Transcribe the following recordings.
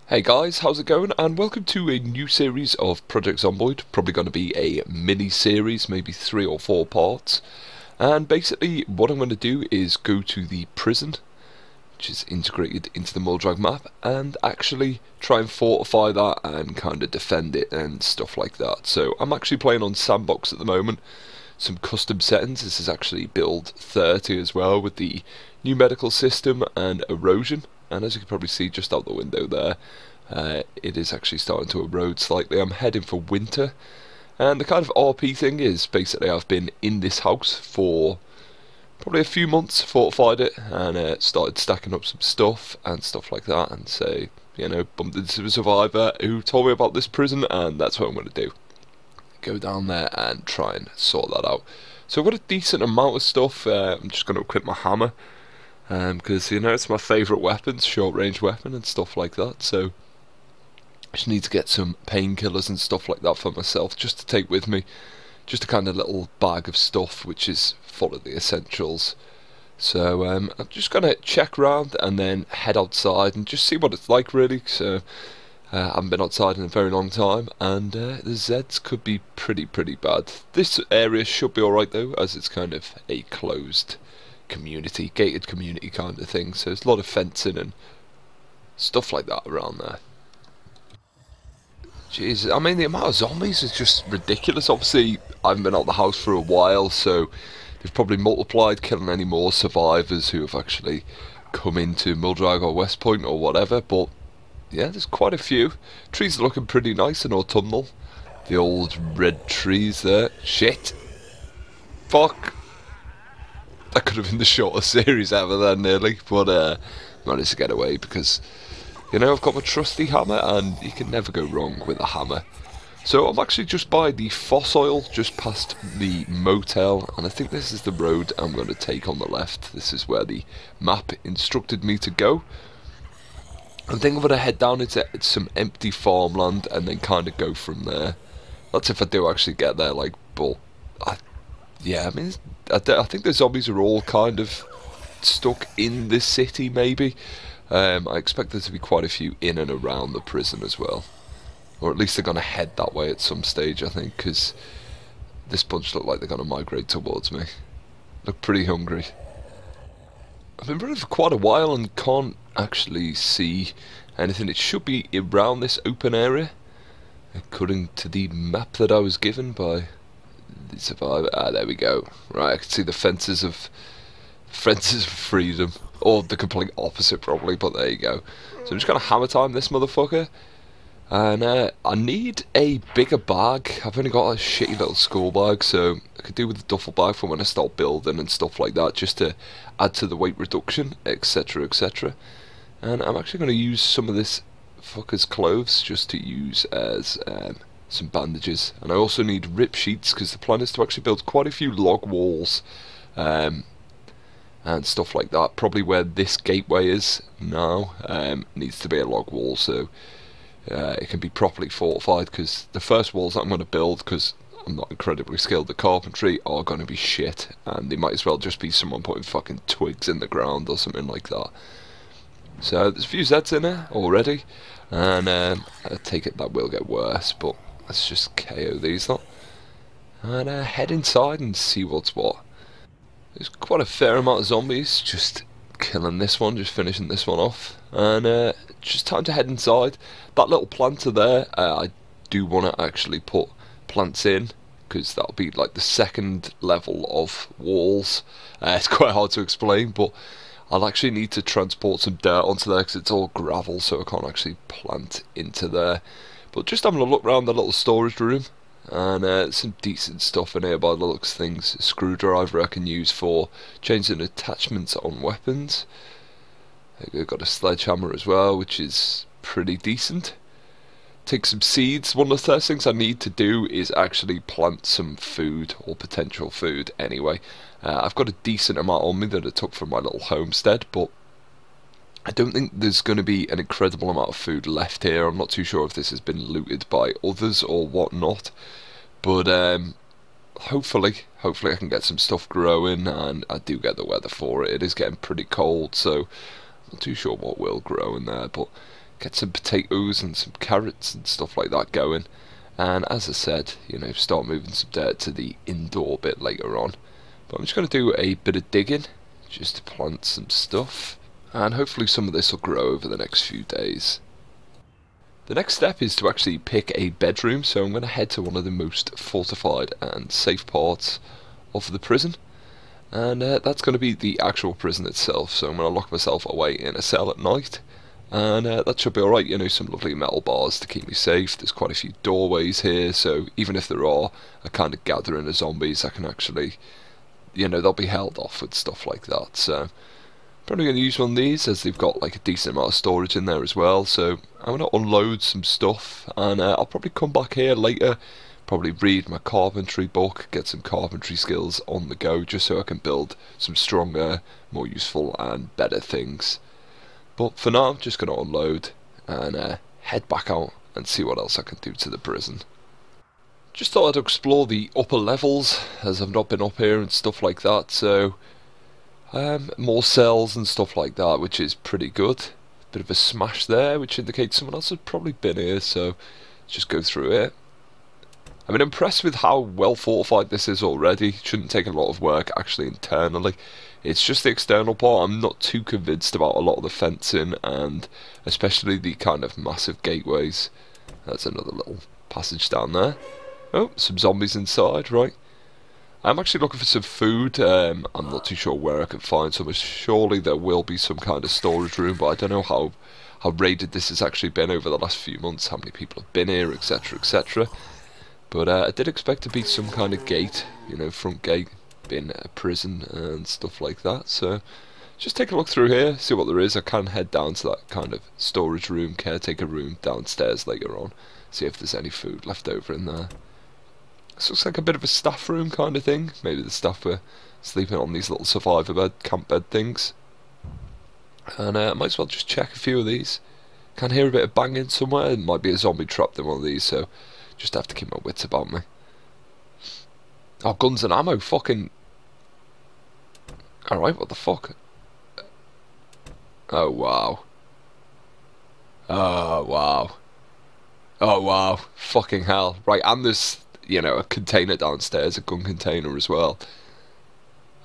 Hey guys, how's it going? And welcome to a new series of Project Zomboid. Probably going to be a mini-series, maybe 3 or 4 parts. And basically, what I'm going to do is go to the prison, which is integrated into the Muldraugh map, and actually try and fortify that and kind of defend it and stuff like that. So I'm actually playing on Sandbox at the moment. Some custom settings. This is actually build 30 as well, with the new medical system and erosion. And as you can probably see just out the window there, it is actually starting to erode slightly. I'm heading for winter, and the kind of RP thing is basically I've been in this house for probably a few months, fortified it, and started stacking up some stuff and stuff like that, and so, you know, bumped into a survivor who told me about this prison, and that's what I'm going to do. Go down there and try and sort that out. So I've got a decent amount of stuff. I'm just going to equip my hammer, because, you know, it's my favourite weapon, short range weapon and stuff like that. So I just need to get some painkillers and stuff like that for myself, just to take with me. Just a kind of little bag of stuff which is full of the essentials. So I'm just going to check around and then head outside and just see what it's like, really. So I haven't been outside in a very long time, and the Zeds could be pretty bad. This area should be alright though, as it's kind of a closed community, gated community kind of thing, so there's a lot of fencing and stuff like that around there. Jeez, I mean, the amount of zombies is just ridiculous. Obviously, I haven't been out the house for a while, so they've probably multiplied, killing any more survivors who have actually come into Muldraugh or West Point or whatever, but yeah, there's quite a few. Trees are looking pretty nice and autumnal. The old red trees there. Shit. Fuck. That could have been the shortest series ever then, nearly, but managed to get away because, you know, I've got my trusty hammer, and you can never go wrong with a hammer. So I'm actually just by the fossil, just past the motel, and I think this is the road I'm going to take on the left. This is where the map instructed me to go. I think I'm going to head down into some empty farmland and then kind of go from there. That's if I do actually get there, like, but yeah, I mean, I think the zombies are all kind of stuck in this city, maybe. I expect there to be quite a few in and around the prison as well. Or at least they're going to head that way at some stage, I think, because this bunch look like they're going to migrate towards me. Look pretty hungry. I've been running for quite a while and can't actually see anything. It should be around this open area, according to the map that I was given by the survivor. Ah, there we go. Right, I can see the fences of freedom, or the complete opposite probably, but there you go. So I'm just gonna hammer time this motherfucker, and I need a bigger bag. I've only got a shitty little school bag, so I could do with a duffel bag for when I start building and stuff like that, just to add to the weight reduction, etc, etc. And I'm actually going to use some of this fucker's clothes just to use as some bandages. And I also need rip sheets, because the plan is to actually build quite a few log walls and stuff like that. Probably where this gateway is now needs to be a log wall, so it can be properly fortified, because the first walls that I'm going to build, because I'm not incredibly skilled at carpentry, are going to be shit, and they might as well just be someone putting fucking twigs in the ground or something like that. So there's a few Zeds in there already, and I take it that will get worse, but let's just KO these lot and head inside and see what's what. There's quite a fair amount of zombies, just killing this one, just finishing this one off, and just time to head inside. That little planter there, I do want to actually put plants in, because that'll be like the second level of walls. It's quite hard to explain, but I'll actually need to transport some dirt onto there, because it's all gravel, so I can't actually plant into there. But just having a look around the little storage room, and some decent stuff in here by the looks of things. A screwdriver I can use for changing attachments on weapons. I've got a sledgehammer as well, which is pretty decent. Take some seeds. One of the first things I need to do is actually plant some food, or potential food anyway. I've got a decent amount on me that I took from my little homestead, but I don't think there's going to be an incredible amount of food left here. I'm not too sure if this has been looted by others or whatnot, but hopefully I can get some stuff growing, and I do get the weather for it. It is getting pretty cold, so I'm not too sure what will grow in there, but get some potatoes and some carrots and stuff like that going. And as I said, you know, start moving some dirt to the indoor bit later on. But I'm just going to do a bit of digging, just to plant some stuff. And hopefully some of this will grow over the next few days. The next step is to actually pick a bedroom, so I'm going to head to one of the most fortified and safe parts of the prison. And that's going to be the actual prison itself, so I'm going to lock myself away in a cell at night. And that should be alright, you know, some lovely metal bars to keep me safe. There's quite a few doorways here, so even if there are a kind of gathering of zombies, I can actually, you know, they'll be held off with stuff like that. So probably going to use one of these, as they've got like a decent amount of storage in there as well. So I'm going to unload some stuff, and I'll probably come back here later, probably read my carpentry book, get some carpentry skills on the go, just so I can build some stronger, more useful and better things. But for now, I'm just going to unload and head back out and see what else I can do to the prison. Just thought I'd explore the upper levels, as I've not been up here and stuff like that, so more cells and stuff like that, which is pretty good. Bit of a smash there, which indicates someone else has probably been here, so let's just go through it. I've been impressed with how well fortified this is already. It shouldn't take a lot of work actually internally. It's just the external part. I'm not too convinced about a lot of the fencing, and especially the kind of massive gateways. That's another little passage down there. Oh, some zombies inside, right. I'm actually looking for some food. I'm not too sure where I can find some. Surely there will be some kind of storage room, but I don't know how raided this has actually been over the last few months, how many people have been here, etc, etc. But I did expect to be some kind of gate, you know, front gate, being a prison and stuff like that. So just take a look through here, see what there is. I can head down to that kind of storage room, caretaker room downstairs later on, see if there's any food left over in there. This looks like a bit of a staff room kind of thing. Maybe the staff were sleeping on these little survivor bed, camp bed things. And I might as well just check a few of these. Can hear a bit of banging somewhere. It might be a zombie trapped in one of these, so just have to keep my wits about me. Oh, guns and ammo, fucking... Alright, what the fuck? Oh, wow. Oh, wow. Oh, wow. Fucking hell. Right, and there's, you know, a container downstairs, a gun container as well.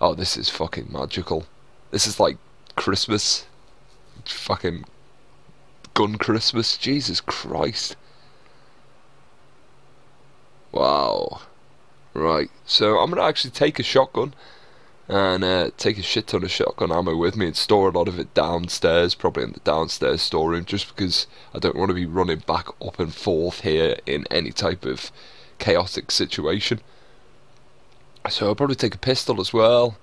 Oh, this is fucking magical. This is like Christmas. Fucking gun Christmas. Jesus Christ. Wow. Right, so I'm going to actually take a shotgun and take a shit ton of shotgun ammo with me and store a lot of it downstairs, probably in the downstairs storeroom, just because I don't want to be running back up and forth here in any type of chaotic situation. So I'll probably take a pistol as well,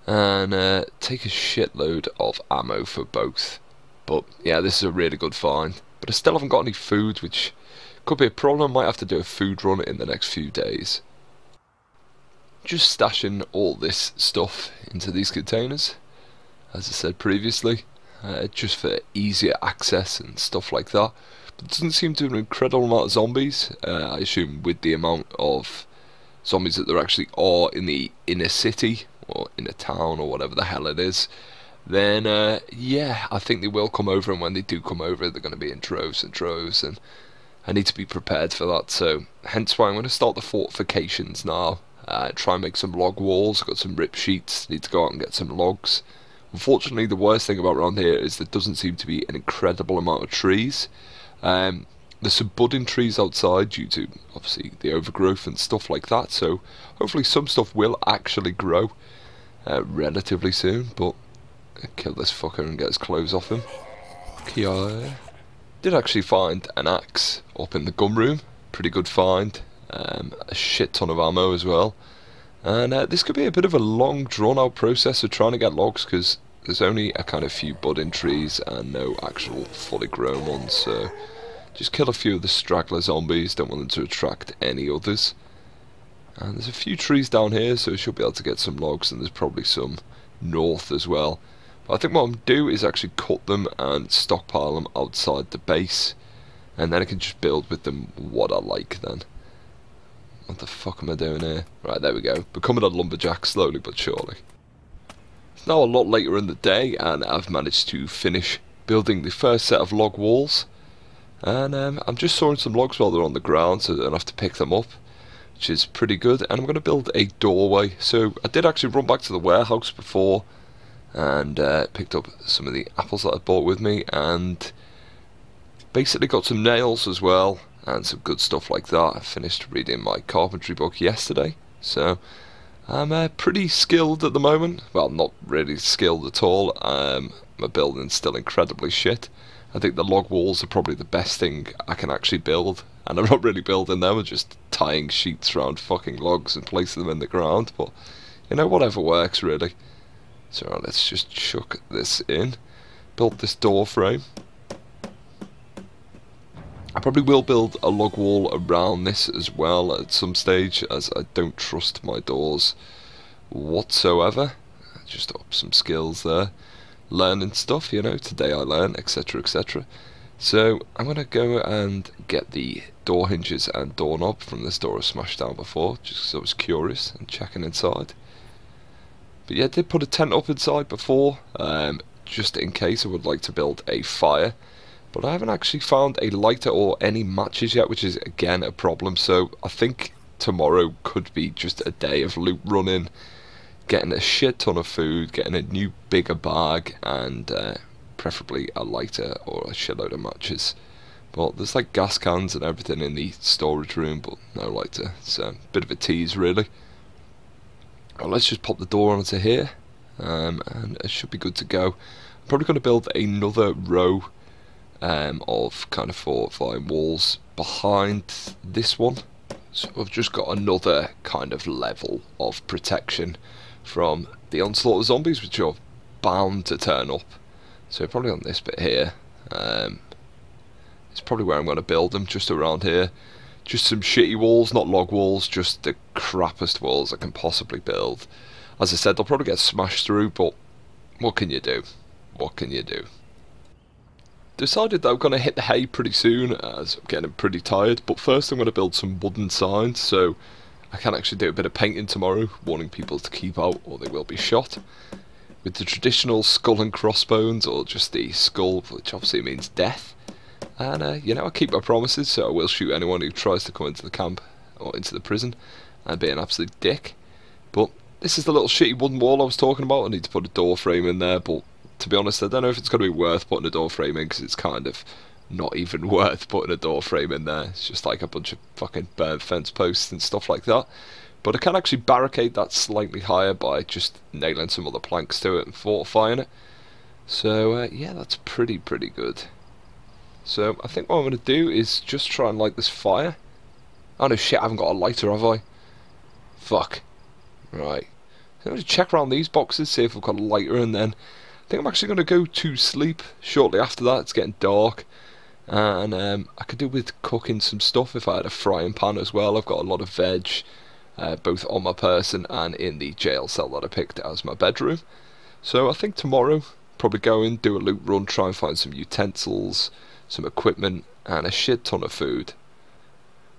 and take a shitload of ammo for both. But yeah, this is a really good find. But I still haven't got any food, which could be a problem. I might have to do a food run in the next few days. Just stashing all this stuff into these containers, as I said previously, just for easier access and stuff like that. But it doesn't seem to be an incredible amount of zombies. I assume with the amount of zombies that there actually are in the inner city, or in a town, or whatever the hell it is, then yeah, I think they will come over, and when they do come over, they're going to be in droves and droves, and I need to be prepared for that. So hence why I'm going to start the fortifications now. Try and make some log walls. I've got some rip sheets, need to go out and get some logs. Unfortunately, the worst thing about around here is there doesn't seem to be an incredible amount of trees. There's some budding trees outside due to obviously the overgrowth and stuff like that, so hopefully some stuff will actually grow relatively soon. But kill this fucker and get his clothes off him. Okay. Did actually find an axe up in the gun room, pretty good find. A shit ton of ammo as well, and this could be a bit of a long drawn out process of trying to get logs, because there's only a kind of few budding trees and no actual fully grown ones. So just kill a few of the straggler zombies, don't want them to attract any others. And there's a few trees down here, so I should be able to get some logs, and there's probably some north as well. But I think what I'm going to do is actually cut them and stockpile them outside the base, and then I can just build with them what I like then. What the fuck am I doing here? Right, there we go. Becoming a lumberjack slowly but surely. It's now a lot later in the day, and I've managed to finish building the first set of log walls, and I'm just sawing some logs while they're on the ground so I don't have to pick them up, which is pretty good. And I'm going to build a doorway. So I did actually run back to the warehouse before and picked up some of the apples that I bought with me, and basically got some nails as well and some good stuff like that. I finished reading my carpentry book yesterday, so I'm pretty skilled at the moment. Well, not really skilled at all. My building's still incredibly shit. I think the log walls are probably the best thing I can actually build, and I'm not really building them, I'm just tying sheets around fucking logs and placing them in the ground, but you know, whatever works really. So let's just chuck this in, build this door frame. I probably will build a log wall around this as well at some stage, as I don't trust my doors whatsoever. Just up some skills there, learning stuff, you know, today I learn, etc, etc. So I'm going to go and get the door hinges and doorknob from this door I smashed down before, just because I was curious and checking inside. But yeah, I did put a tent up inside before, just in case I would like to build a fire. But I haven't actually found a lighter or any matches yet, which is again a problem. So I think tomorrow could be just a day of loot running, getting a shit ton of food, getting a new bigger bag, and preferably a lighter or a shitload of matches. But there's like gas cans and everything in the storage room, but no lighter. So a bit of a tease really. Well, let's just pop the door onto here, and it should be good to go. I'm probably going to build another row of kind of fortifying walls behind this one, so I've just got another kind of level of protection from the onslaught of zombies, which are bound to turn up. So probably on this bit here, it's probably where I'm going to build them, just around here. Just some shitty walls, not log walls, just the crappiest walls I can possibly build. As I said, they'll probably get smashed through, but what can you do? What can you do? Decided that I'm going to hit the hay pretty soon, as I'm getting pretty tired, but first I'm going to build some wooden signs, so I can actually do a bit of painting tomorrow, warning people to keep out or they will be shot. With the traditional skull and crossbones, or just the skull, which obviously means death. And you know, I keep my promises, so I will shoot anyone who tries to come into the camp or into the prison and be an absolute dick. But this is the little shitty wooden wall I was talking about. I need to put a door frame in there, but to be honest, I don't know if it's going to be worth putting a door frame in, because it's kind of not even worth putting a door frame in there. It's just like a bunch of fucking burnt fence posts and stuff like that. But I can actually barricade that slightly higher by just nailing some other planks to it and fortifying it. So yeah, that's pretty good. So I think what I'm going to do is just try and light this fire. Oh no, shit, I haven't got a lighter, have I? Fuck. Right. So I'm going to check around these boxes, see if I've got a lighter, and then I think I'm actually going to go to sleep shortly after that. It's getting dark, and I could do with cooking some stuff if I had a frying pan as well. I've got a lot of veg, both on my person and in the jail cell that I picked as my bedroom. So I think tomorrow, probably go in, do a loot run, try and find some utensils, some equipment, and a shit ton of food.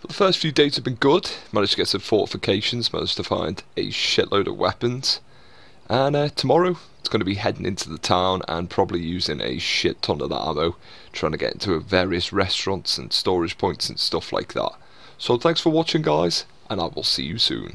But the first few days have been good. Managed to get some fortifications, managed to find a shitload of weapons. And tomorrow, it's going to be heading into the town and probably using a shit ton of that ammo, trying to get into various restaurants and storage points and stuff like that. So thanks for watching, guys, and I will see you soon.